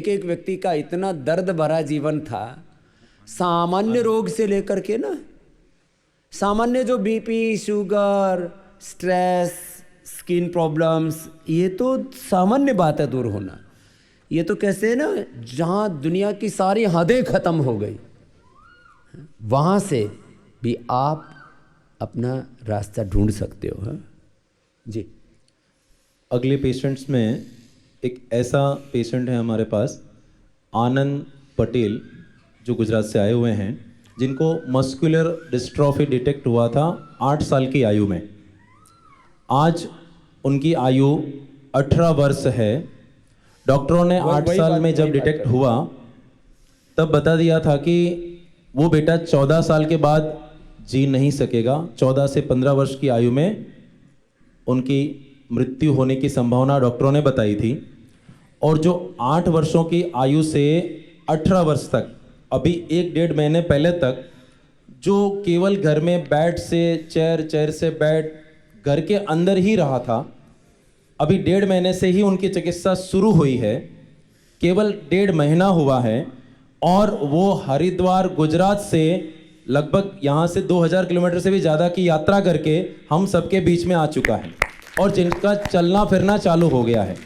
एक एक व्यक्ति का इतना दर्द भरा जीवन था, सामान्य रोग से लेकर के ना, सामान्य जो BP, sugar, stress, skin problems, ये तो सामान्य बात है दूर होना। ये तो कैसे है ना, जहाँ दुनिया की सारी हदें खत्म हो गई, वहाँ से भी आप अपना रास्ता ढूंढ सकते हो। हाँ जी। अगले पेशेंट्स में एक ऐसा पेशेंट है हमारे पास, आनंद पटेल, जो गुजरात से आए हुए हैं, जिनको मस्कुलर डिस्ट्रॉफी डिटेक्ट हुआ था 8 साल की आयु में। आज उनकी आयु 18 वर्ष है। डॉक्टरों ने 8 साल में जब डिटेक्ट हुआ तब बता दिया था कि वो बेटा 14 साल के बाद जी नहीं सकेगा। 14 से 15 वर्ष की आयु में उनकी मृत्यु होने की संभावना डॉक्टरों ने बताई थी। और जो 8 वर्षों की आयु से 18 वर्ष तक, अभी 1-1.5 महीने पहले तक, जो केवल घर में बेड से चेयर, चेयर से बेड, घर के अंदर ही रहा था, अभी 1.5 महीने से ही उनकी चिकित्सा शुरू हुई है। केवल 1.5 महीना हुआ है और वो हरिद्वार, गुजरात से लगभग यहाँ से 2000 किलोमीटर से भी ज़्यादा की यात्रा करके हम सबके बीच में आ चुका है और जिनका चलना फिरना चालू हो गया है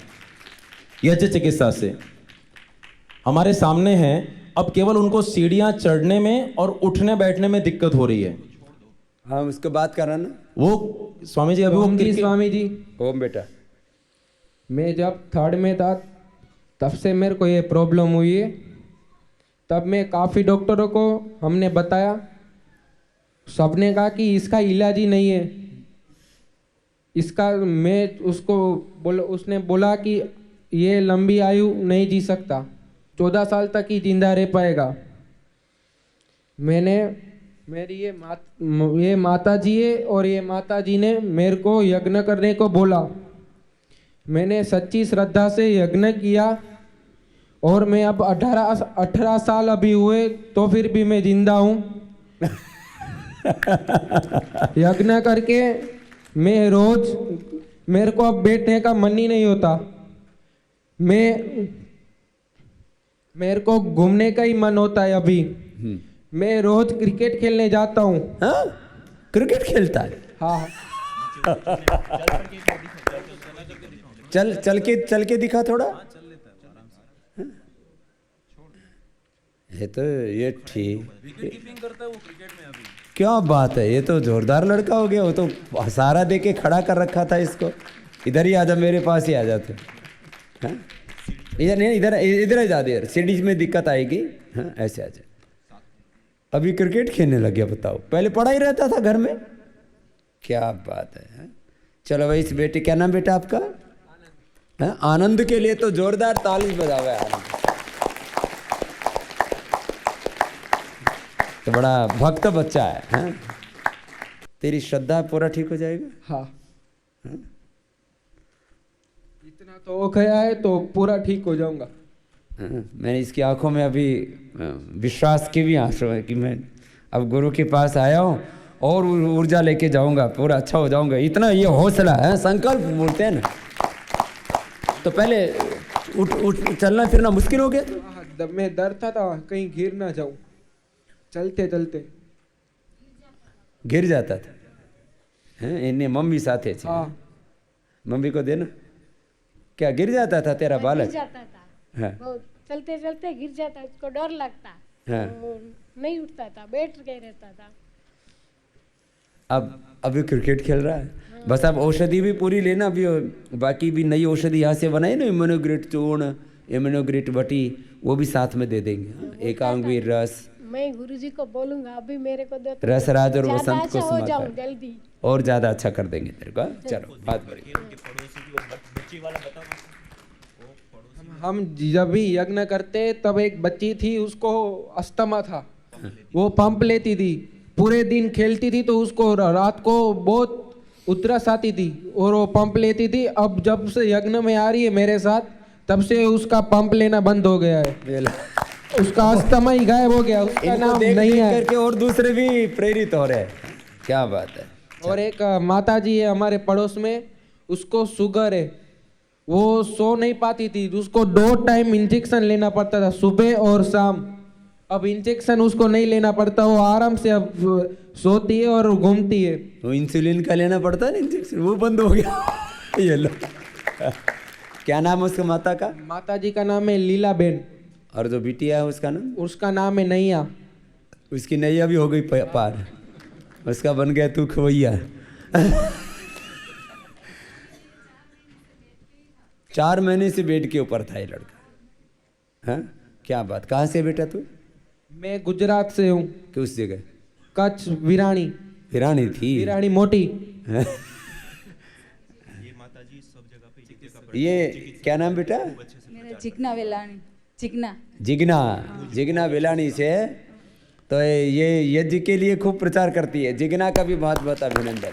यज्ञ चिकित्सा से। हमारे सामने हैं। अब केवल उनको सीढ़ियाँ चढ़ने में और उठने बैठने में दिक्कत हो रही है। हाँ, उसको बात करना ना। वो स्वामी जी अभी वो स्वामी जी, ओम बेटा, मैं जब 3rd में था तब से मेरे को ये प्रॉब्लम हुई है। तब मैं काफ़ी डॉक्टरों को हमने बताया, सबने कहा कि इसका इलाज ही नहीं है इसका। मैं उसने बोला कि ये लंबी आयु नहीं जी सकता, 14 साल तक ही जिंदा रह पाएगा। मेरी ये माता जी है और ये माता जी ने मेरे को यज्ञ करने को बोला। मैंने सच्ची श्रद्धा से यज्ञ किया और मैं अब 18 साल अभी हुए तो फिर भी मैं जिंदा हूँ। यज्ञ करके मैं रोज, मेरे को अब बैठने का मन ही नहीं होता। मेरे को घूमने का ही मन होता है अभी। मैं रोज क्रिकेट खेलने जाता हूँ। हाँ, क्रिकेट खेलता है? हाँ। चल के दिखा थोड़ा। ये ठीक करता है वो क्रिकेट में अभी। क्या बात है, ये तो जोरदार लड़का हो गया। वो तो सहारा दे के खड़ा कर रखा था इसको। इधर ही आजा, मेरे पास ही आ जा तू। इधर नहीं, इधर ही जा दे। सीढ़ी में दिक्कत आएगी। हाँ, ऐसे आ जा। अभी क्रिकेट खेलने लग गया, बताओ। पहले पढ़ा ही रहता था घर में। क्या बात है। चलो भाई, इस बेटे, क्या नाम बेटा आपका? आनंद के लिए तो जोरदार ताली बजाओ यार। तो बड़ा भक्त बच्चा है। हाँ? तेरी श्रद्धा पूरा ठीक हो जाएगा। हाँ, इतना तो हो गया है तो पूरा ठीक हो जाऊंगा। मैंने इसकी आंखों में अभी विश्वास के भी आंसू है कि मैं अब गुरु के पास आया हूँ और ऊर्जा लेके जाऊंगा, पूरा अच्छा हो जाऊंगा। इतना ये हौसला है, संकल्प बोलते हैं ना। तो पहले उठ चलना फिरना मुश्किल हो गया। मैं डरता था कहीं गिर ना जाऊं। चलते चलते गिर जाता था। इन्हें मम्मी साथ है। हाँ, मम्मी को देना। क्या गिर जाता था तेरा बालक? गिर जाता था। हाँ। वो चलते चलते गिर जाता, उसको डर लगता। हाँ। वो नहीं उठता था, बैठ के रहता था। अब अभी क्रिकेट खेल रहा है। हाँ। बस अब औषधि भी पूरी लेना। अभी बाकी भी नई औषधि यहाँ से बनाई ना, इम्यूनोग्रेट चूर्ण, इम्यूनोग्रेट बटी, वो भी साथ में दे देंगे। एकांगी रस। मैं गुरुजी को बोलूंगा अभी मेरे को दो, रसराज और वसंत को अच्छा हो जाऊं जल्दी, और ज्यादा अच्छा कर देंगे तेरे को। चलो, बात बड़ी। हम जब भी यज्ञ करते तब एक बच्ची थी, उसको अस्थमा था। वो पंप लेती थी, पूरे दिन खेलती थी तो उसको रात को बहुत उधरस आती थी और वो पंप लेती थी। अब जब से यज्ञ में आ रही है मेरे साथ, तब से उसका पंप लेना बंद हो गया है। उसका अस्थमा ही गायब हो गया। उसका नाम नहीं है करके और दूसरे भी प्रेरित हो रहे हैं। क्या बात है। और एक माता जी है हमारे पड़ोस में, उसको शुगर है। वो सो नहीं पाती थी, उसको 2 टाइम इंजेक्शन लेना पड़ता था, सुबह और शाम। अब इंजेक्शन उसको नहीं लेना पड़ता, वो आराम से अब सोती है और घूमती है। वो इंसुलिन का लेना पड़ता है ना इंजेक्शन, वो बंद हो गया। ये लो। क्या नाम है उसका माता का? माता जी का नाम है लीलाबेन। और जो बिटिया है उसका नाम? उसका नाम है नैया। उसकी नैया भी हो गई पार, उसका बन गया तू खवैया। 4 महीने से बेड के ऊपर था ये लड़का। हाँ, क्या बात। कहाँ से बेटा तू? मैं गुजरात से हूँ। किस जगह? कच्छ, विराणी। विराणी थी? विराणी मोटी। ये क्या नाम बेटा? मेरा चिकना वेलानी। चिकना जिगना वेलानी से। तो ये यज्ञ के लिए खूब प्रचार करती है। जिगना का भी बहुत बहुत अभिनंदन।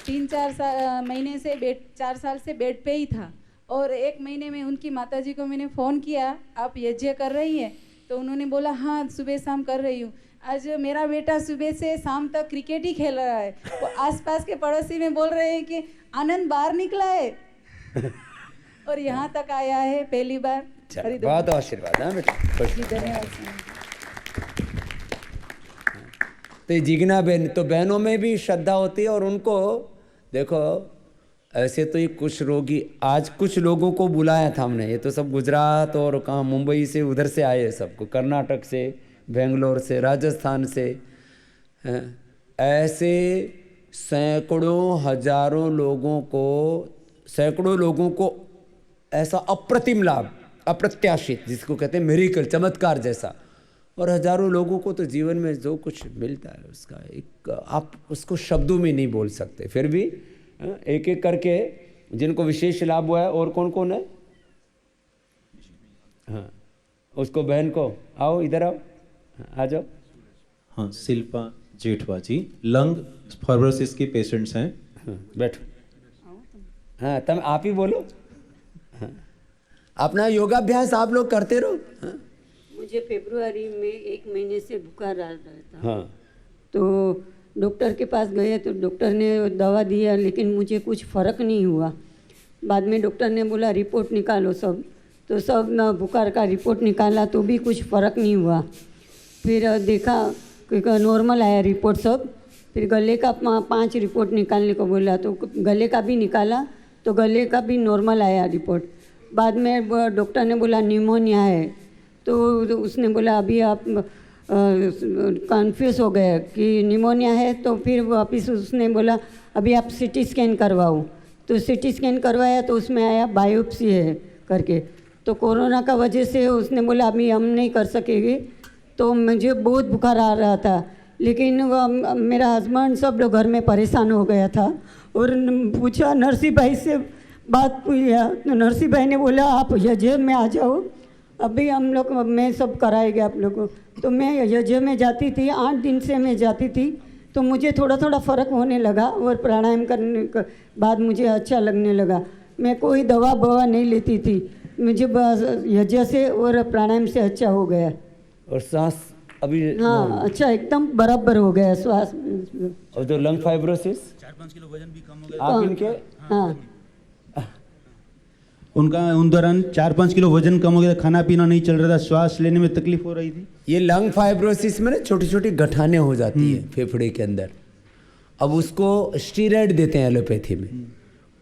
3-4 महीने से 4 साल से बेड पे ही था, और 1 महीने में उनकी माताजी को मैंने फ़ोन किया, आप यज्ञ कर रही है? तो उन्होंने बोला हाँ सुबह शाम कर रही हूँ। आज मेरा बेटा सुबह से शाम तक क्रिकेट ही खेल रहा है। वो आसपास के पड़ोसी में बोल रहे हैं कि आनंद बाहर निकला है और यहाँ तक आया है पहली बार। बहुत आशीर्वाद। हाँ बेटा, खुश। धन्यवाद। तो ये जिगना बहन, तो बहनों में भी श्रद्धा होती है। और उनको देखो, ऐसे तो ये कुछ रोगी, आज कुछ लोगों को बुलाया था हमने, ये तो सब गुजरात और कहाँ मुंबई से उधर से आए, सबको कर्नाटक से, बेंगलोर से, राजस्थान से। ऐसे सैकड़ों हजारों लोगों को ऐसा अप्रतिम लाभ, अप्रत्याशित, जिसको कहते हैं मिरेकल, चमत्कार जैसा। और हजारों लोगों को तो जीवन में जो कुछ मिलता है उसका एक, आप उसको शब्दों में नहीं बोल सकते। फिर भी एक एक करके जिनको विशेष लाभ हुआ है। और कौन कौन है? हाँ, उसको बहन को, आओ इधर आओ, आ जाओ। हाँ, शिल्पा जेठवा जी लंग फाइब्रोसिस के पेशेंट्स हैं। हाँ, बैठो। हाँ, तुम आप ही बोलो। हाँ, अपना योगाभ्यास आप लोग करते रहो। हाँ, मुझे फरवरी में 1 महीने से बुखार आ रहा था। हाँ, तो डॉक्टर के पास गए तो डॉक्टर ने दवा दिया, लेकिन मुझे कुछ फ़र्क नहीं हुआ। बाद में डॉक्टर ने बोला रिपोर्ट निकालो सब, तो सब बुखार का रिपोर्ट निकाला तो भी कुछ फ़र्क नहीं हुआ। फिर देखा कि नॉर्मल आया रिपोर्ट सब। फिर गले का 5 रिपोर्ट निकालने को बोला, तो गले का भी निकाला तो गले का भी नॉर्मल आया रिपोर्ट। बाद में डॉक्टर ने बोला निमोनिया है, तो उसने बोला अभी आप कन्फ्यूज़ हो गए कि निमोनिया है। तो फिर वापस उसने बोला अभी आप सीटी स्कैन करवाओ। तो सीटी स्कैन करवाया तो उसमें आया बायोप्सी है करके। तो कोरोना का वजह से उसने बोला अभी हम नहीं कर सकेंगे। तो मुझे बहुत बुखार आ रहा था, लेकिन मेरा हस्बैंड सब लोग घर में परेशान हो गया था। और पूछा, नरसी भाई से बात हुई, तो नरसी भाई ने बोला आप यज्ञ में आ जाओ, अभी हम लोग मैं सब कराएंगे आप लोग को। तो मैं यज्ञ में जाती थी, 8 दिन से मैं जाती थी। तो मुझे थोड़ा थोड़ा फ़र्क होने लगा और प्राणायाम करने के बाद मुझे अच्छा लगने लगा। मैं कोई दवा नहीं लेती थी, मुझे बस यज्ञ से और प्राणायाम से अच्छा हो गया। और सांस अभी? हाँ, अच्छा एकदम बराबर हो गया श्वास। और जो लंग फाइब्रोसिस 4-5 किलो वजन भी कम हो गया। आप इनके? हाँ, उनका उन दौरान 4-5 किलो वजन कम हो गया, खाना पीना नहीं चल रहा था, श्वास लेने में तकलीफ हो रही थी। ये लंग फाइब्रोसिस में ना छोटी छोटी गठानें हो जाती है फेफड़े के अंदर। अब उसको स्टीरॉयड देते हैं एलोपैथी में,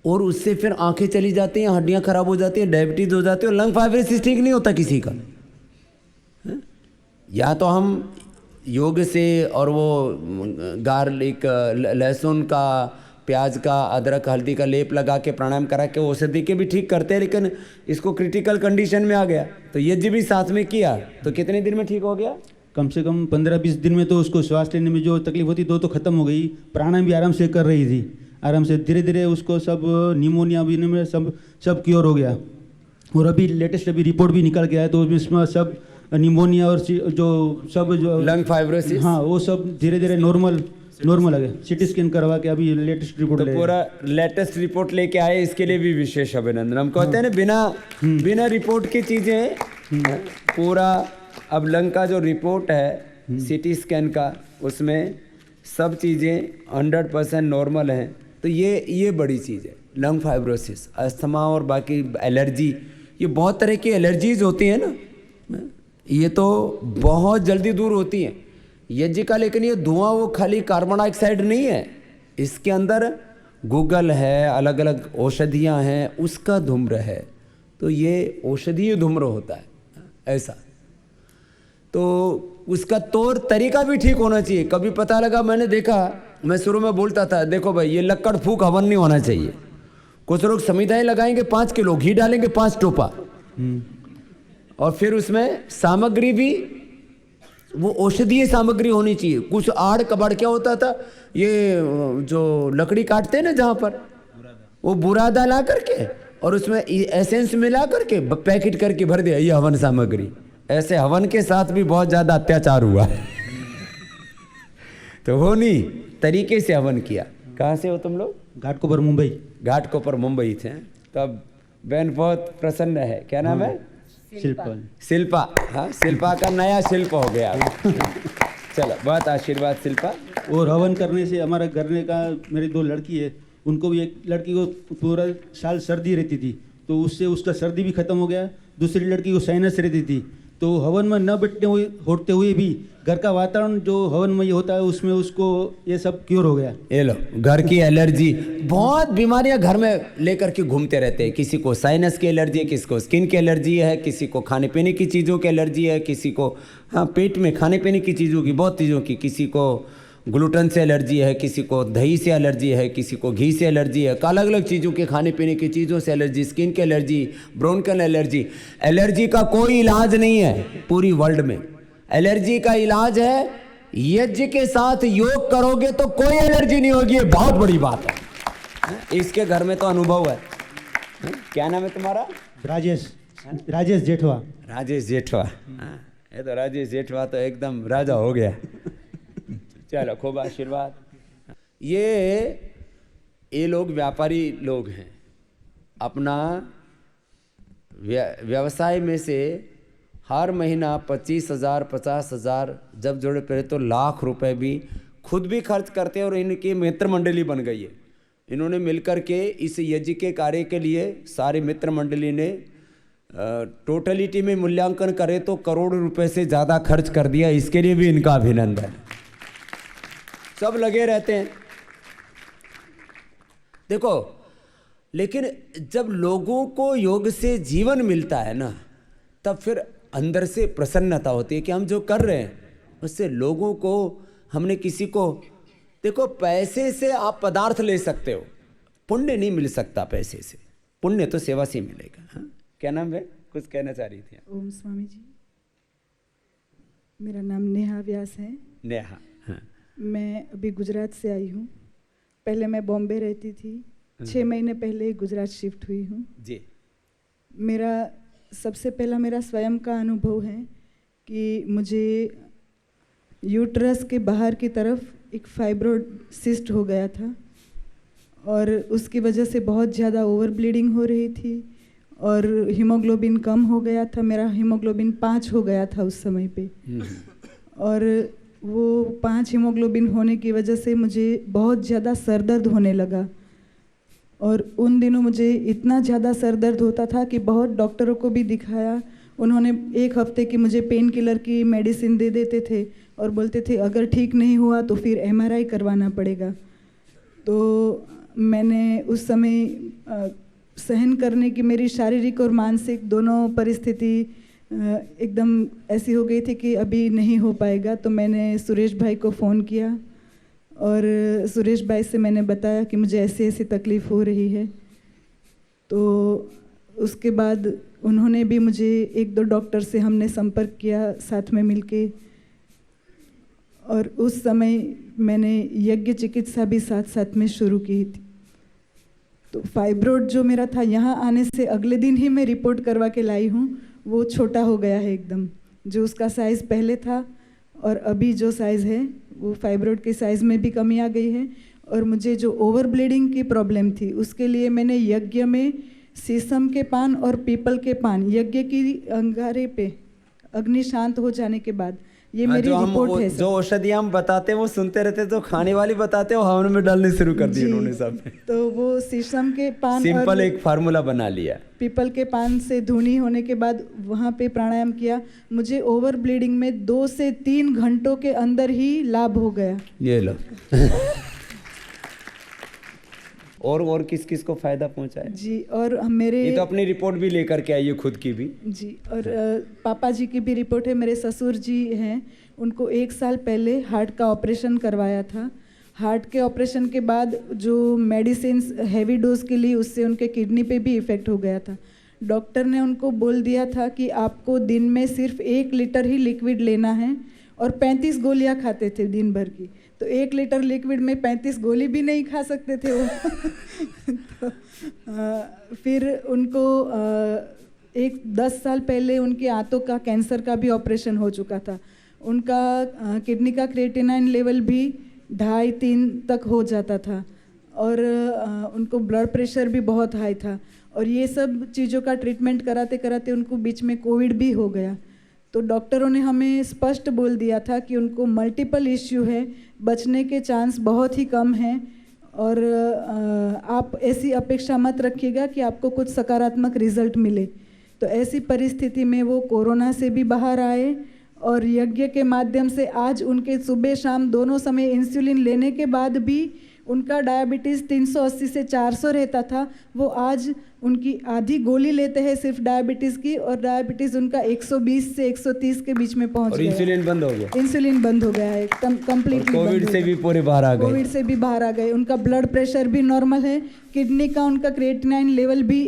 और उससे फिर आंखें चली जाती हैं, हड्डियां खराब हो जाती हैं, डायबिटीज हो जाती है, और लंग फाइब्रोसिस ठीक नहीं होता किसी का। या तो हम योग से और वो गार्लिक, लहसुन का, प्याज का, अदरक, हल्दी का लेप लगा के प्राणायाम करा के औषधि के भी ठीक करते हैं। लेकिन इसको क्रिटिकल कंडीशन में आ गया तो यज्ञ भी साथ में किया तो कितने दिन में ठीक हो गया? कम से कम 15-20 दिन में तो उसको श्वास लेने में जो तकलीफ होती तो खत्म हो गई। प्राणायाम भी आराम से कर रही थी, आराम से धीरे धीरे उसको सब निमोनिया भी में सब क्योर हो गया। और अभी लेटेस्ट अभी रिपोर्ट भी निकल के आया तो उसमें सब निमोनिया और जो सब जो लंग फाइब्रोसिस, हाँ वो सब धीरे धीरे नॉर्मल आ गया। सीटी स्कैन करवा के अभी लेटेस्ट रिपोर्ट तो पूरा लेटेस्ट रिपोर्ट लेके आए, इसके लिए भी विशेष अभिनंदन। हम कहते हैं ना बिना रिपोर्ट की चीजें पूरा। अब लंग का जो रिपोर्ट है सीटी स्कैन का, उसमें सब चीज़ें 100% नॉर्मल हैं। तो तो ये बड़ी चीज़ है। लंग फाइब्रोसिस, अस्थमा और बाकी एलर्जी, ये बहुत तरह की एलर्जीज होती हैं ना, ये तो बहुत जल्दी दूर होती हैं यज्ञ का। लेकिन ये धुआं वो खाली कार्बन डाइऑक्साइड नहीं है, इसके अंदर गूगल है, अलग अलग औषधियाँ हैं, उसका धूम्र है। तो ये औषधीय धूम्र होता है ऐसा। तो उसका तौर तरीका भी ठीक होना चाहिए। कभी पता लगा, मैंने देखा, मैं शुरू में बोलता था देखो भाई ये लक्कड़ फूक हवन नहीं होना चाहिए। कुछ लोग समिधाएं लगाएंगे, 5 किलो घी डालेंगे, 5 टोपा, और फिर उसमें सामग्री भी वो औषधीय सामग्री होनी चाहिए। कुछ आड़ कबाड़ क्या होता था, ये जो लकड़ी काटते हैं ना जहाँ पर, वो बुरादा ला करके और उसमें एसेंस मिला करके पैकेट करके भर दिया, ये हवन सामग्री। ऐसे हवन के साथ भी बहुत ज़्यादा अत्याचार हुआ तो वो नहीं, तरीके से हवन किया। कहाँ से हो तुम लोग? घाटकोपर मुंबई। घाटकोपर मुंबई थे। तब बहन बहुत प्रसन्न है। क्या नाम है? शिल्पा। हाँ, शिल्पा का नया शिल्प हो गया चलो, बहुत आशीर्वाद शिल्पा। और हवन करने से हमारा करने का, मेरी 2 लड़की है, उनको भी, एक लड़की को पूरा साल सर्दी रहती थी तो उससे उसका सर्दी भी खत्म हो गया। दूसरी लड़की को साइनस रहती थी, तो हवन में न बैठने हुए होते हुए भी घर का वातावरण जो हवन में ये होता है उसमें उसको ये सब क्योर हो गया। ये लो, घर की एलर्जी, बहुत बीमारियां घर में लेकर के घूमते रहते हैं। किसी को साइनस की एलर्जी है, किसी को स्किन की एलर्जी है, किसी को खाने पीने की चीज़ों की एलर्जी है, किसी को पेट में खाने पीने की चीज़ों की, बहुत चीज़ों की, किसी को ग्लूटेन से एलर्जी है, किसी को दही से एलर्जी है, किसी को घी से एलर्जी है, अलग अलग चीज़ों के खाने पीने की चीज़ों से एलर्जी, स्किन की एलर्जी, ब्रोंकल एलर्जी। एलर्जी का कोई इलाज नहीं है पूरी वर्ल्ड में। एलर्जी का इलाज है यज्ञ के साथ योग करोगे तो कोई एलर्जी नहीं होगी। ये बहुत बड़ी बात है, इसके घर में तो अनुभव है। क्या नाम है तुम्हारा? राजेश जेठवा। राजेश जेठवा। ये तो राजेश जेठवा तो एकदम राजा हो गया। चलो, खूब आशीर्वाद। ये लोग व्यापारी लोग हैं। अपना व्यवसाय में से हर महीना 25,000 50,000 जब जोड़े पड़े तो लाख रुपए भी खुद भी खर्च करते हैं। और इनकी मित्र मंडली बन गई है। इन्होंने मिलकर के इस यज्ञ के कार्य के लिए सारी मित्र मंडली ने टोटलिटी में मूल्यांकन करे तो करोड़ रुपए से ज़्यादा खर्च कर दिया। इसके लिए भी इनका अभिनंदन। सब लगे रहते हैं। देखो, लेकिन जब लोगों को योग से जीवन मिलता है ना, तब फिर अंदर से प्रसन्नता होती है कि हम जो कर रहे हैं उससे लोगों को, हमने किसी को, देखो पैसे से आप पदार्थ ले सकते हो, पुण्य नहीं मिल सकता पैसे से। पुण्य तो सेवा से मिलेगा। हाँ? क्या नाम है? कुछ कहना चाह रही थी। ओम स्वामी जी, मेरा नाम नेहा व्यास है। नेहा। हाँ। मैं अभी गुजरात से आई हूँ। पहले मैं बॉम्बे रहती थी, 6 महीने पहले गुजरात शिफ्ट हुई हूँ जी। मेरा सबसे पहला मेरा स्वयं का अनुभव है कि मुझे यूट्रस के बाहर की तरफ एक फाइब्रोड सिस्ट हो गया था और उसकी वजह से बहुत ज़्यादा ओवर ब्लीडिंग हो रही थी और हीमोग्लोबिन कम हो गया था। मेरा हीमोग्लोबिन 5 हो गया था उस समय पे। और वो 5 हीमोग्लोबिन होने की वजह से मुझे बहुत ज़्यादा सर दर्द होने लगा। और उन दिनों मुझे इतना ज़्यादा सर दर्द होता था कि बहुत डॉक्टरों को भी दिखाया। उन्होंने 1 हफ्ते की मुझे पेन किलर की मेडिसिन दे देते थे और बोलते थे अगर ठीक नहीं हुआ तो फिर MRI करवाना पड़ेगा। तो मैंने उस समय सहन करने की मेरी शारीरिक और मानसिक दोनों परिस्थिति एकदम ऐसी हो गई थी कि अभी नहीं हो पाएगा। तो मैंने सुरेश भाई को फ़ोन किया और सुरेश भाई से मैंने बताया कि मुझे ऐसी ऐसी तकलीफ़ हो रही है। तो उसके बाद उन्होंने भी मुझे 1-2 डॉक्टर से हमने संपर्क किया साथ में मिलके। और उस समय मैंने यज्ञ चिकित्सा भी साथ साथ में शुरू की थी। तो फाइब्रोड जो मेरा था, यहाँ आने से अगले दिन ही मैं रिपोर्ट करवा के लाई हूँ। वो छोटा हो गया है एकदम, जो उसका साइज़ पहले था और अभी जो साइज़ है वो फाइब्रोड के साइज़ में भी कमी आ गई है। और मुझे जो ओवर ब्लीडिंग की प्रॉब्लम थी उसके लिए मैंने यज्ञ में शीशम के पान और पीपल के पान, यज्ञ की अंगारे पे अग्नि शांत हो जाने के बाद ये मेरी रिपोर्ट है जो औषधियाँ हम बताते हैं वो सुनते रहते, तो खाने वाली बताते हैं वो हवन में डालने शुरू कर दी जी। उन्होंने सब। तो वो शीशम के पान सिंपल और एक फार्मूला बना लिया। पीपल के पान से धुनी होने के बाद वहाँ पे प्राणायाम किया। मुझे ओवर ब्लीडिंग में 2 से 3 घंटों के अंदर ही लाभ हो गया। ये लो। और किस किस को फायदा पहुंचा है? जी, और मेरे ये तो अपनी रिपोर्ट भी लेकर के आई है खुद की भी। जी, और पापा जी की भी रिपोर्ट है। मेरे ससुर जी हैं, उनको 1 साल पहले हार्ट का ऑपरेशन करवाया था। हार्ट के ऑपरेशन के बाद जो मेडिसिन हैवी डोज के लिए, उससे उनके किडनी पे भी इफ़ेक्ट हो गया था। डॉक्टर ने उनको बोल दिया था कि आपको दिन में सिर्फ 1 लीटर ही लिक्विड लेना है, और 35 गोलियां खाते थे दिन भर की। तो 1 लीटर लिक्विड में 35 गोली भी नहीं खा सकते थे वो। तो फिर उनको 10 साल पहले उनके आंतों का कैंसर का भी ऑपरेशन हो चुका था। उनका किडनी का क्रिएटिनिन लेवल भी 2.5-3 तक हो जाता था, और उनको ब्लड प्रेशर भी बहुत हाई था। और ये सब चीज़ों का ट्रीटमेंट कराते कराते उनको बीच में कोविड भी हो गया। तो डॉक्टरों ने हमें स्पष्ट बोल दिया था कि उनको मल्टीपल इश्यू है, बचने के चांस बहुत ही कम हैं, और आप ऐसी अपेक्षा मत रखिएगा कि आपको कुछ सकारात्मक रिजल्ट मिले। तो ऐसी परिस्थिति में वो कोरोना से भी बाहर आए, और यज्ञ के माध्यम से आज उनके सुबह शाम दोनों समय इंसुलिन लेने के बाद भी उनका डायबिटीज़ 380 से 400 रहता था, वो आज उनकी आधी गोली लेते हैं सिर्फ डायबिटीज़ की, और डायबिटीज़ उनका 120 से 130 के बीच में पहुंच गया। इंसुलिन बंद हो गया। इंसुलिन बंद हो गया है, कंप्लीटली। कोविड से भी पूरे बाहर आ गए। कोविड से भी बाहर आ गए। उनका ब्लड प्रेशर भी नॉर्मल है, किडनी का उनका क्रिएटिनिन लेवल भी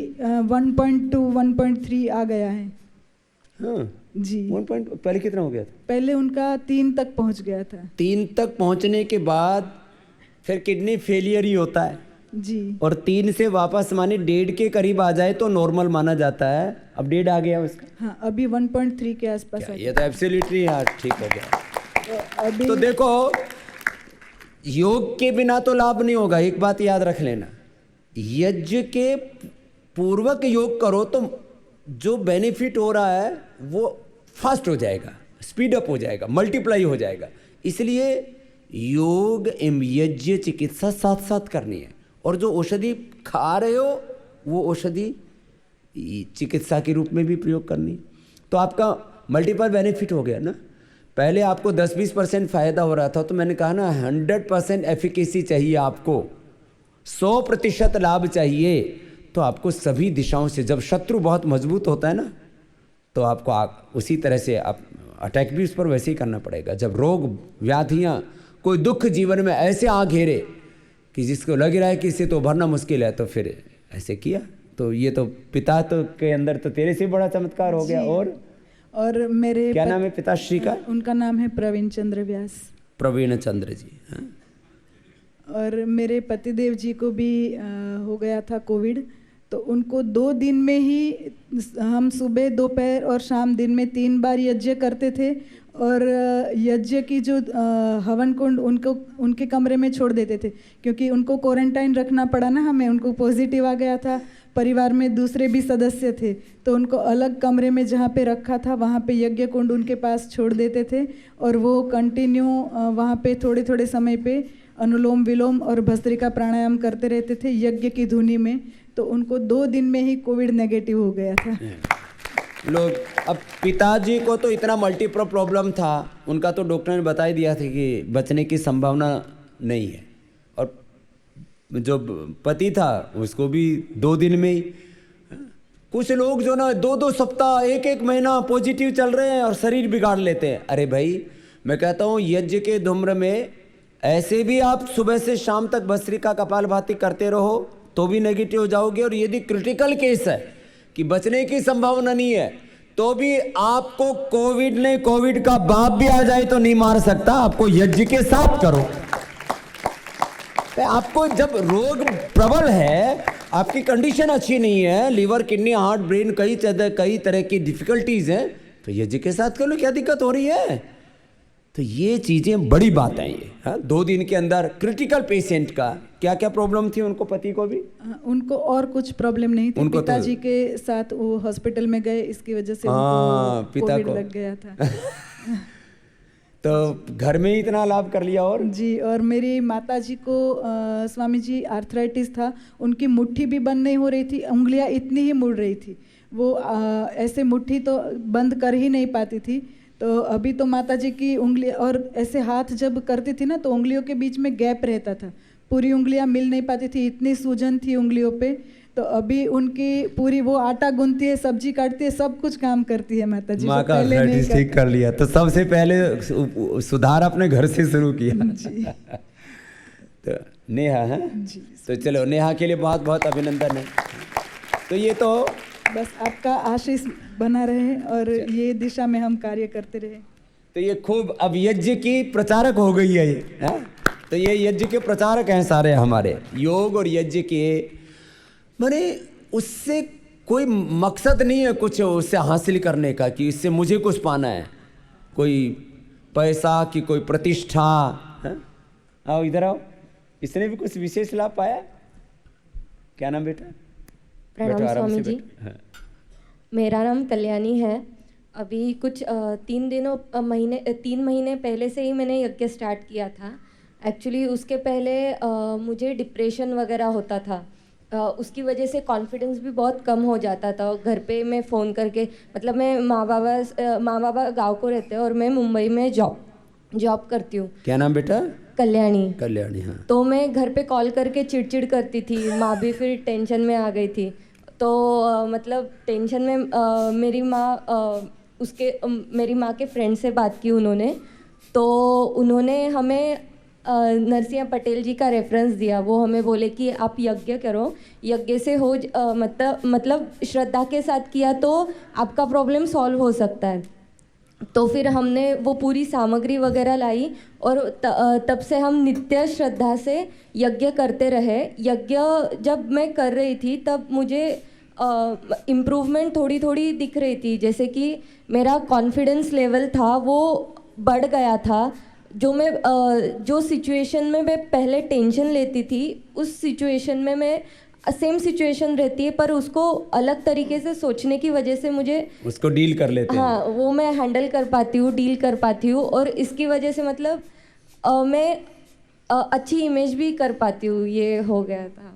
1.2-1.3 आ गया है। हाँ जी। 1 पहले कितना हो गया था? पहले उनका 3 तक पहुंच गया था। 3 तक पहुंचने के बाद फिर किडनी फेलियर ही होता है जी। और 3 से वापस माने 1.5 के करीब आ जाए तो नॉर्मल माना जाता है। अब 1.5 आ गया उसका। हाँ, अभी 1.3 के आसपास। ये तो एब्सोल्युटली हाँ ठीक हो गया। अभी तो देखो, योग के बिना तो लाभ नहीं होगा, एक बात याद रख लेना। यज्ञ के पूर्वक योग करो तो जो बेनिफिट हो रहा है वो फास्ट हो जाएगा, स्पीड अप हो जाएगा, मल्टीप्लाई हो जाएगा। इसलिए योग एवं यज्ञ चिकित्सा साथ साथ करनी है, और जो औषधि खा रहे हो वो औषधि चिकित्सा के रूप में भी प्रयोग करनी है। तो आपका मल्टीपल बेनिफिट हो गया ना। पहले आपको 10-20% फ़ायदा हो रहा था, तो मैंने कहा ना 100% एफिकेसी चाहिए, आपको 100% लाभ चाहिए। तो आपको सभी दिशाओं से, जब शत्रु बहुत मजबूत होता है ना, तो आपको उसी तरह से आप अटैक भी उस पर वैसे ही करना पड़ेगा। जब रोग व्याधियाँ, कोई दुख जीवन में ऐसे आ घेरे कि जिसको लग रहा है कि इससे तो उभरना मुश्किल है, तो फिर ऐसे किया। तो ये तो पिता तो के अंदर तो तेरे से बड़ा चमत्कार हो गया। और मेरे क्या नाम है पिताश्री का? उनका नाम है प्रवीण चंद्र व्यास। प्रवीण चंद्र जी। हाँ? और मेरे पतिदेव जी को भी हो गया था कोविड। तो उनको 2 दिन में ही, हम सुबह दोपहर और शाम दिन में 3 बार यज्ञ करते थे, और यज्ञ की जो हवन कुंड उनके कमरे में छोड़ देते थे, क्योंकि उनको क्वारंटाइन रखना पड़ा ना हमें। उनको पॉजिटिव आ गया था, परिवार में दूसरे भी सदस्य थे, तो उनको अलग कमरे में जहाँ पे रखा था वहाँ पे यज्ञ कुंड उनके पास छोड़ देते थे, और वो कंटिन्यू वहाँ पे थोड़े थोड़े समय पे अनुलोम विलोम और भस्त्रिका प्राणायाम करते रहते थे यज्ञ की धुनी में। तो उनको 2 दिन में ही कोविड नेगेटिव हो गया था। लोग, अब पिताजी को तो इतना मल्टीपल प्रॉब्लम था, उनका तो डॉक्टर ने बता ही दिया था कि बचने की संभावना नहीं है, और जो पति था उसको भी 2 दिन में ही। कुछ लोग जो ना 2-2 सप्ताह, 1-1 महीना पॉजिटिव चल रहे हैं और शरीर बिगाड़ लेते हैं। अरे भाई, मैं कहता हूँ यज्ञ के धूम्र में ऐसे भी आप सुबह से शाम तक भस्त्रिका कपालभाति करते रहो तो भी नेगेटिव हो जाओगे। और यदि क्रिटिकल केस है कि बचने की संभावना नहीं है, तो भी आपको कोविड ने, कोविड का बाप भी आ जाए तो नहीं मार सकता। आपको यज्ञ के साथ करो। आपको जब रोग प्रबल है, आपकी कंडीशन अच्छी नहीं है, लीवर, किडनी, हार्ट, ब्रेन, कई तरह की डिफिकल्टीज हैं, तो यज्ञ के साथ कर लो, क्या दिक्कत हो रही है? तो ये चीज़ें बड़ी बात है ये। हाँ, 2 दिन के अंदर क्रिटिकल पेशेंट का क्या क्या प्रॉब्लम थी उनको, पति को भी? उनको और कुछ प्रॉब्लम नहीं थी। पिताजी के साथ वो हॉस्पिटल में गए, इसकी वजह से उनको पिता कोविड को लग गया था। तो घर में ही इतना लाभ कर लिया। और जी, और मेरी माता जी को स्वामी जी आर्थराइटिस था, उनकी मुट्ठी भी बंद नहीं हो रही थी, उंगलियां इतनी ही मुड़ रही थी, वो ऐसे मुट्ठी तो बंद कर ही नहीं पाती थी। तो अभी तो माता जी की उंगली और ऐसे हाथ जब करती थी ना तो उंगलियों के बीच में गैप रहता था, पूरी उंगलियां मिल नहीं पाती थी, इतनी सूजन थी उंगलियों पे। तो अभी उनकी पूरी, वो आटा गूंथती है, सब्जी काटती है, सब कुछ काम करती है माता जी। माँ का आर्थराइटिस ठीक कर लिया। तो सबसे पहले सुधार अपने घर से शुरू किया। जी। तो नेहा है जी। तो चलो, नेहा के लिए बहुत बहुत अभिनंदन है। तो ये तो बस आपका आशीष बना रहे और ये दिशा में हम कार्य करते रहे। तो ये खूब अब यज्ञ की प्रचारक हो गई है ये, है? तो ये यज्ञ के प्रचारक हैं सारे हमारे। योग और यज्ञ के माने उससे कोई मकसद नहीं है कुछ उससे हासिल करने का कि इससे मुझे कुछ पाना है, कोई पैसा की कोई प्रतिष्ठा। आओ इधर आओ, इसने भी कुछ विशेष लाभ पाया। क्या नाम बेटा? प्रणाम स्वामी जी। हाँ। मेरा नाम कल्याणी है। अभी कुछ 3 महीने पहले से ही मैंने यज्ञ स्टार्ट किया था। एक्चुअली उसके पहले मुझे डिप्रेशन वगैरह होता था, उसकी वजह से कॉन्फिडेंस भी बहुत कम हो जाता था। घर पे मैं फ़ोन करके, मतलब मैं माँ बाबा गांव को रहते हैं और मैं मुंबई में जॉब करती हूँ। क्या नाम बेटा? कल्याणी। कल्याणी, हाँ। तो मैं घर पे कॉल करके चिड़चिड़ करती थी, माँ भी फिर टेंशन में आ गई थी। तो मतलब टेंशन में मेरी माँ के फ्रेंड से बात की उन्होंने, तो उन्होंने हमें नरसिंह पटेल जी का रेफरेंस दिया। वो हमें बोले कि आप यज्ञ करो, यज्ञ से हो मतलब श्रद्धा के साथ किया तो आपका प्रॉब्लम सॉल्व हो सकता है। तो फिर हमने वो पूरी सामग्री वगैरह लाई और तब से हम नित्य श्रद्धा से यज्ञ करते रहे। यज्ञ जब मैं कर रही थी तब मुझे इम्प्रूवमेंट थोड़ी थोड़ी दिख रही थी, जैसे कि मेरा कॉन्फिडेंस लेवल था वो बढ़ गया था। जो सिचुएशन में मैं पहले टेंशन लेती थी, उस सिचुएशन में मैं सेम सिचुएशन रहती है पर उसको अलग तरीके से सोचने की वजह से मुझे उसको डील कर लेते हैं। हाँ, वो मैं हैंडल कर पाती हूँ, डील कर पाती हूँ और इसकी वजह से मतलब मैं अच्छी इमेज भी कर पाती हूँ। ये हो गया था।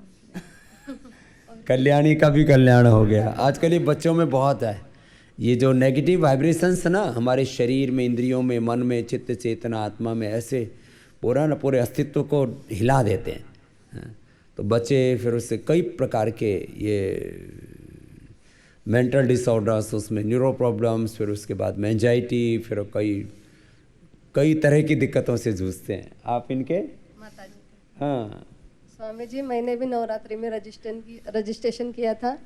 कल्याणी का भी कल्याण हो गया। आजकल ये बच्चों में बहुत है, ये जो नेगेटिव वाइब्रेशंस ना हमारे शरीर में, इंद्रियों में, मन में, चित्त चेतना आत्मा में ऐसे पूरे अस्तित्व को हिला देते हैं। तो बच्चे फिर उससे कई प्रकार के ये मेंटल डिसऑर्डर्स, उसमें न्यूरो प्रॉब्लम्स, फिर उसके बाद में एंजाइटी, फिर कई तरह की दिक्कतों से जूझते हैं। आप इनके माता जी? हाँ स्वामी जी, मैंने भी नवरात्रि में रजिस्ट्रेशन किया था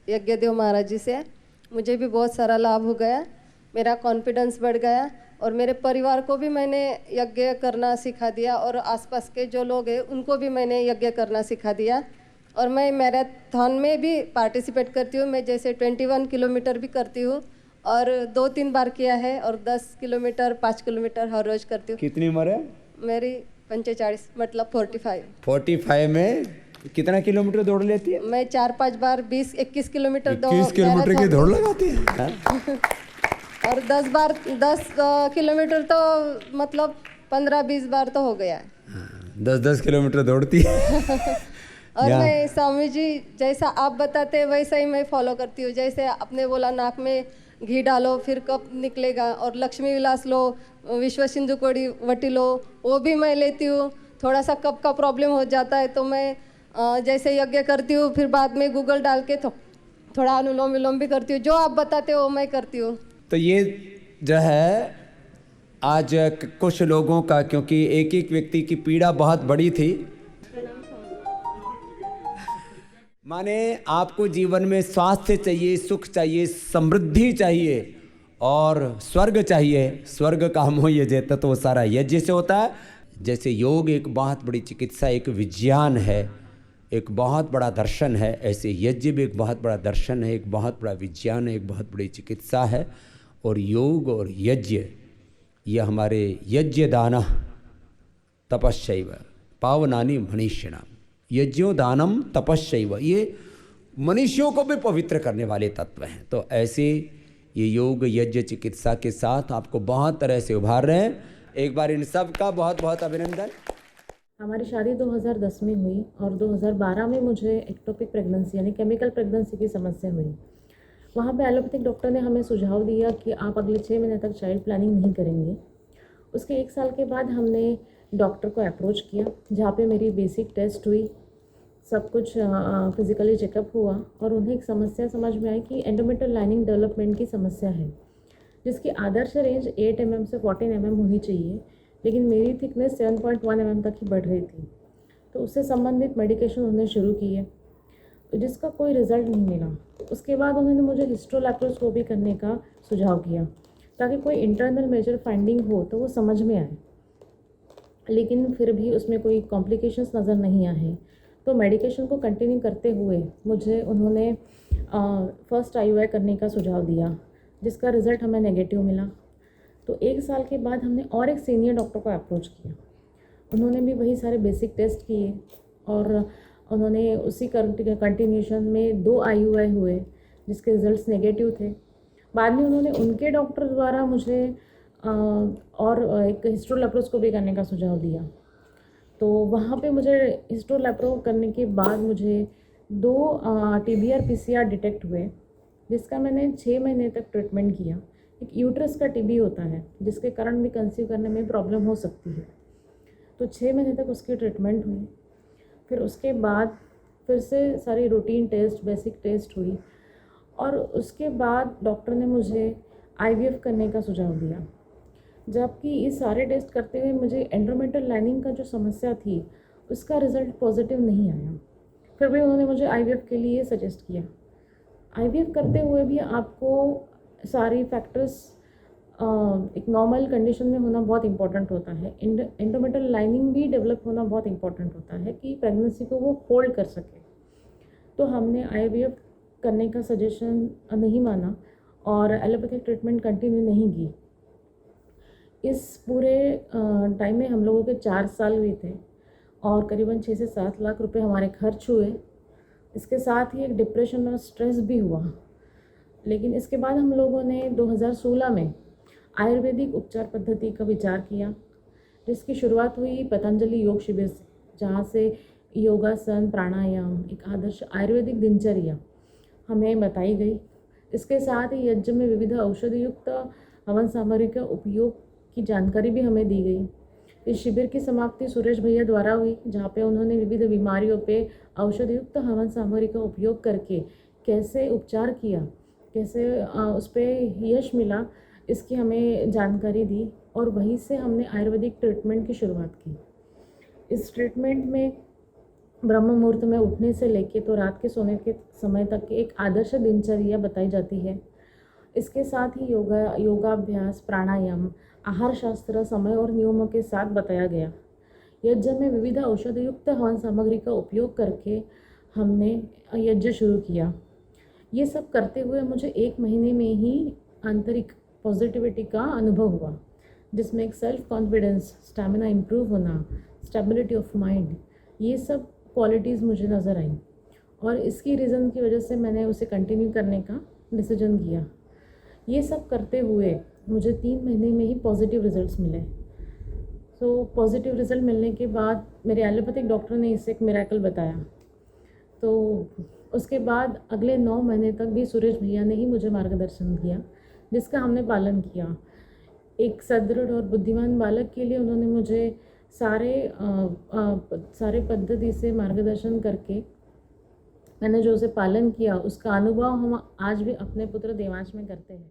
यज्ञदेव महाराज जी से। मुझे भी बहुत सारा लाभ हो गया, मेरा कॉन्फिडेंस बढ़ गया और मेरे परिवार को भी मैंने यज्ञ करना सिखा दिया और आसपास के जो लोग हैं उनको भी मैंने यज्ञ करना सिखा दिया। और मैं मैराथन में भी पार्टिसिपेट करती हूँ। मैं जैसे 21 किलोमीटर भी करती हूँ और 2-3 बार किया है और 10 किलोमीटर 5 किलोमीटर हर रोज करती हूँ। कितनी उम्र है? मेरी 45, मतलब 45। 45 में कितना किलोमीटर दौड़ लेती है? मैं 4-5 बार 20-21 किलोमीटर 21 किलोमीटर की दौड़ लगाती है। और 10 किलोमीटर तो मतलब 15-20 बार तो हो गया है। 10-10 किलोमीटर दौड़ती है। और मैं स्वामी जी जैसा आप बताते हैं वैसा ही मैं फॉलो करती हूँ। जैसे आपने बोला नाक में घी डालो फिर कब निकलेगा, और लक्ष्मी विलास लो, विश्व सिंधु कोड़ी वटी लो, वो भी मैं लेती हूँ। थोड़ा सा कब का प्रॉब्लम हो जाता है तो मैं जैसे यज्ञ करती हूँ, फिर बाद में गूगल डाल के थोड़ा अनुलोम विलोम भी करती हूँ। जो आप बताते हो वो मैं करती हूँ। तो ये जो है आज कुछ लोगों का, क्योंकि एक व्यक्ति की पीड़ा बहुत बड़ी थी, माने आपको जीवन में स्वास्थ्य चाहिए, सुख चाहिए, समृद्धि चाहिए और स्वर्ग चाहिए। स्वर्ग का हम ये जेता तो वो सारा यज्ञ से होता है। जैसे योग एक बहुत बड़ी चिकित्सा, एक विज्ञान है, एक बहुत बड़ा दर्शन है, ऐसे यज्ञ भी एक बहुत बड़ा दर्शन है, एक बहुत बड़ा विज्ञान है, एक बहुत बड़ी चिकित्सा है। और योग और यज्ञ ये हमारे यज्ञ दाना तपस्यैव पावनानि मनीषिणाम, यज्ञो दानम तपस्यैव, ये मनुष्यों को भी पवित्र करने वाले तत्व हैं। तो ऐसे ये योग यज्ञ चिकित्सा के साथ आपको बहुत तरह से उभार रहे हैं। एक बार इन सब का बहुत बहुत अभिनंदन। हमारी शादी 2010 में हुई और 2012 में मुझे एक्टोपिक प्रेगनेंसी यानी केमिकल प्रेगनेंसी की समस्या हुई। वहाँ पे एलोपैथिक डॉक्टर ने हमें सुझाव दिया कि आप अगले 6 महीने तक चाइल्ड प्लानिंग नहीं करेंगे। उसके 1 साल के बाद हमने डॉक्टर को अप्रोच किया, जहाँ पे मेरी बेसिक टेस्ट हुई, सब कुछ फिज़िकली चेकअप हुआ और उन्हें एक समस्या समझ में आई कि एंडोमेट्रियल लाइनिंग डेवलपमेंट की समस्या है, जिसकी आदर्श रेंज 8 mm से 14 mm होनी चाहिए, लेकिन मेरी थिकनेस 7.1 mm तक ही बढ़ रही थी। तो उससे संबंधित मेडिकेशन उन्होंने शुरू किए, जिसका कोई रिज़ल्ट नहीं मिला। उसके बाद उन्होंने मुझे हिस्ट्रोलैप्रोस्कोपी करने का सुझाव किया ताकि कोई इंटरनल मेजर फाइंडिंग हो तो वो समझ में आए, लेकिन फिर भी उसमें कोई कॉम्प्लिकेशंस नज़र नहीं आए। तो मेडिकेशन को कंटिन्यू करते हुए मुझे उन्होंने फर्स्ट IUI करने का सुझाव दिया, जिसका रिज़ल्ट हमें नेगेटिव मिला। तो 1 साल के बाद हमने और एक सीनियर डॉक्टर को अप्रोच किया। उन्होंने भी वही सारे बेसिक टेस्ट किए और उन्होंने उसी कंटिन्यूशन में 2 IUI हुए, जिसके रिज़ल्ट्स नेगेटिव थे। बाद में उन्होंने उनके डॉक्टर द्वारा मुझे और एक हिस्ट्रोलैप्रोस्कोपी करने का सुझाव दिया। तो वहाँ पे मुझे हिस्ट्रोलैप्रो करने के बाद मुझे 2 TBR PCR डिटेक्ट हुए, जिसका मैंने 6 महीने तक ट्रीटमेंट किया। एक यूट्रस का TB होता है, जिसके कारण भी कंसीव करने में प्रॉब्लम हो सकती है। तो 6 महीने तक उसकी ट्रीटमेंट हुई। फिर उसके बाद फिर से सारी रूटीन टेस्ट, बेसिक टेस्ट हुई और उसके बाद डॉक्टर ने मुझे IVF करने का सुझाव दिया। जबकि इस सारे टेस्ट करते हुए मुझे एंडोमेट्रियल लाइनिंग का जो समस्या थी, उसका रिज़ल्ट पॉजिटिव नहीं आया। फिर भी उन्होंने मुझे IVF के लिए सजेस्ट किया। IVF करते हुए भी आपको सारी फैक्टर्स एक नॉर्मल कंडीशन में होना बहुत इंपॉर्टेंट होता है। एंडोमेट्रियल लाइनिंग भी डेवलप होना बहुत इंपॉर्टेंट होता है कि प्रेगनेंसी को वो होल्ड कर सके। तो हमने IVF करने का सजेशन नहीं माना और एलोपैथिक ट्रीटमेंट कंटिन्यू नहीं की। इस पूरे टाइम में हम लोगों के 4 साल हुए थे और करीबन 6 से 7 लाख रुपए हमारे खर्च हुए। इसके साथ ही एक डिप्रेशन और स्ट्रेस भी हुआ। लेकिन इसके बाद हम लोगों ने 2016 में आयुर्वेदिक उपचार पद्धति का विचार किया, जिसकी शुरुआत हुई पतंजलि योग शिविर से, जहाँ से योगासन, प्राणायाम, एक आदर्श आयुर्वेदिक दिनचर्या हमें बताई गई। इसके साथ ही यज्ञ में विविध औषधि युक्त हवन सामग्री का उपयोग की जानकारी भी हमें दी गई। इस शिविर की समाप्ति सुरेश भैया द्वारा हुई, जहाँ पे उन्होंने विविध बीमारियों पे औषधि युक्त हवन सामग्री का उपयोग करके कैसे उपचार किया, कैसे उस पर यश मिला, इसकी हमें जानकारी दी और वहीं से हमने आयुर्वेदिक ट्रीटमेंट की शुरुआत की। इस ट्रीटमेंट में ब्रह्म मुहूर्त में उठने से लेके तो रात के सोने के समय तक की एक आदर्श दिनचर्या बताई जाती है। इसके साथ ही योगाभ्यास, प्राणायाम, आहार शास्त्र समय और नियमों के साथ बताया गया। यज्ञ में विविध औषधि युक्त हवन सामग्री का उपयोग करके हमने यज्ञ शुरू किया। ये सब करते हुए मुझे 1 महीने में ही आंतरिक पॉजिटिविटी का अनुभव हुआ, जिसमें एक सेल्फ कॉन्फिडेंस, स्टैमिना इम्प्रूव होना, स्टेबिलिटी ऑफ माइंड, ये सब क्वालिटीज़ मुझे नज़र आई और इसकी रीज़न की वजह से मैंने उसे कंटिन्यू करने का डिसीजन किया। ये सब करते हुए मुझे 3 महीने में ही पॉजिटिव रिज़ल्ट्स मिले। तो पॉजिटिव रिज़ल्ट मिलने के बाद मेरे एलोपैथिक डॉक्टर ने इसे एक मिरेकल बताया। तो उसके बाद अगले 9 महीने तक भी सुरेश भैया ने ही मुझे मार्गदर्शन किया, जिसका हमने पालन किया। एक सदृढ़ और बुद्धिमान बालक के लिए उन्होंने मुझे सारे पद्धति से मार्गदर्शन करके मैंने जो उसे पालन किया, उसका अनुभव हम आज भी अपने पुत्र देवांश में करते हैं।